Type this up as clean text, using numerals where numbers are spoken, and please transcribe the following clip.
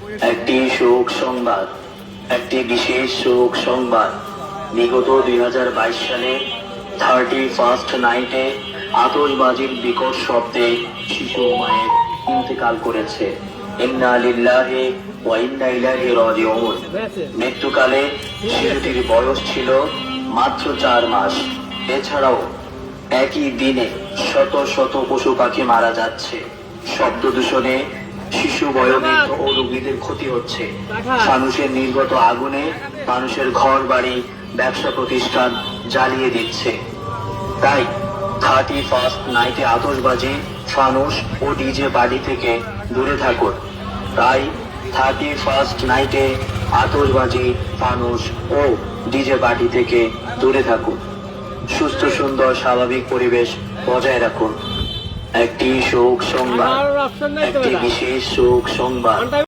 একটি শোক সংবাদ, একটি বিশেষ শোক সংবাদ। বিগত 2022 সালে 31st নাইটে আতশবাজির বিকট শব্দে শিশু মায়ের ইন্তেকাল করেছে। ইন্না লিল্লাহি ওয়া ইন্না ইলাইহি রাজিউন। মৃত্যুকালে শিশুটির বয়স ছিল মাত্র 4 মাস। এছাড়াও একই দিনে শত শত পশু পাখি মারা যাচ্ছে। শব্দ দূষণে শিশু, বয়োবৃদ্ধ ও রোগীদের ক্ষতি হচ্ছে। মানুষের নির্গত আগুনে মানুষের ঘর বাড়ি, ব্যবসা প্রতিষ্ঠান জ্বালিয়ে দিচ্ছে। তাই 31st নাইটে আতশবাজি, ফানুস ও ডিজে পার্টি থেকে দূরে থাকুন। তাই 31st নাইটে আতশবাজি, ফানুস ও ডিজে পার্টি থেকে দূরে থাকুন। সুস্থ, সুন্দর, স্বাভাবিক পরিবেশ বজায় রাখুন। একটি শোক সংবাদ, একটি বিশেষ শোক সংবাদ।